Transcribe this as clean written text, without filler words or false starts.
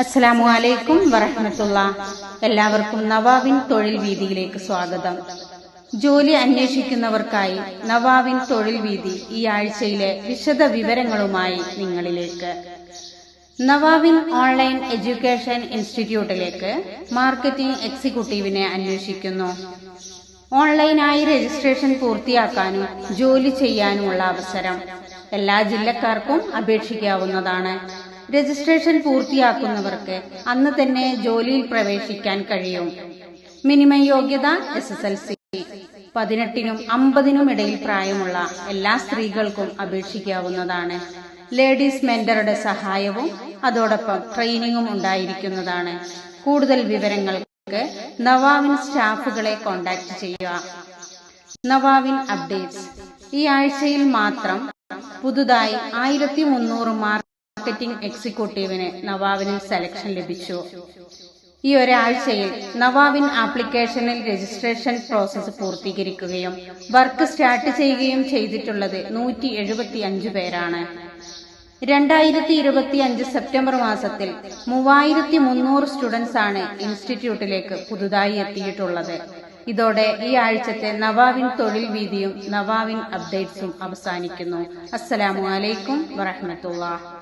അസ്സലാമു അലൈക്കും വറഹ്മത്തുള്ളാഹി. എല്ലാവർക്കും നവാവിൻ തൊഴിൽ വീതിയിലേക്ക് സ്വാഗതം. ജോലി അന്വേഷിക്കുന്നവർക്കായി നവാവിൻ തൊഴിൽ വീതി ഈ ആഴ്ചയിലെ വിശദ വിവരങ്ങളുമായി നിങ്ങളിലേക്ക്. നവാവിൻ ഓൺലൈൻ എഡ്യൂക്കേഷൻ ഇൻസ്റ്റിറ്റ്യൂട്ടിലേക്ക് മാർക്കറ്റിംഗ് എക്സിക്യൂട്ടീവിനെ അന്വേഷിക്കുന്നു. ഓൺലൈനായി രജിസ്ട്രേഷൻ പൂർത്തിയാക്കാനും ജോലി ചെയ്യാനുമുള്ള അവസരം എല്ലാ ജില്ലക്കാർക്കും അപേക്ഷിക്കാവുന്നതാണ്. രജിസ്ട്രേഷൻ പൂർത്തിയാക്കുന്നവർക്ക് അന്ന് തന്നെ ജോലിയിൽ പ്രവേശിക്കാൻ കഴിയും. മിനിമം യോഗ്യത SSLC. 18നും 50നും ഇടയിൽ പ്രായമുള്ള എല്ലാ സ്ത്രീകൾക്കും അപേക്ഷിക്കാവുന്നതാണ്. ലേഡീസ് മെന്ററുടെ സഹായവും അതോടൊപ്പം ട്രെയിനിങ്ങും ഉണ്ടായിരിക്കുന്നതാണ്. കൂടുതൽ വിവരങ്ങൾക്ക് നവാവിൻ സ്റ്റാഫുകളെ കോൺടാക്ട് ചെയ്യുക. നവാവിൻ അപ്ഡേറ്റ്സ്. ഈ ആഴ്ചയിൽ മാത്രം പുതുതായി 1300 മാർക്കറ്റിംഗ് എക്സിക്യൂട്ടീവിന് നവാവിനിൽ സെലക്ഷൻ ലഭിച്ചു. ഈ ഒരാഴ്ചയിൽ നവാവിൻ ആപ്ലിക്കേഷനിൽ രജിസ്ട്രേഷൻ പ്രോസസ്സ് പൂർത്തീകരിക്കുകയും വർക്ക് സ്റ്റാർട്ട് ചെയ്യുകയും ചെയ്തിട്ടുള്ളത് 175 പേരാണ്. 2025 സെപ്റ്റംബർ മാസത്തിൽ 3300 സ്റ്റുഡൻസ് ആണ് ഇൻസ്റ്റിറ്റ്യൂട്ടിലേക്ക് പുതുതായി എത്തിയിട്ടുള്ളത്. ഇതോടെ ഈ ആഴ്ചത്തെ നവാവിൻ തൊഴിൽ വീതിയും നവാവിൻ അപ്ഡേറ്റ്സും അവസാനിക്കുന്നു. അസ്സലാമു അലൈക്കും വറഹ്മത്തുള്ളാഹി.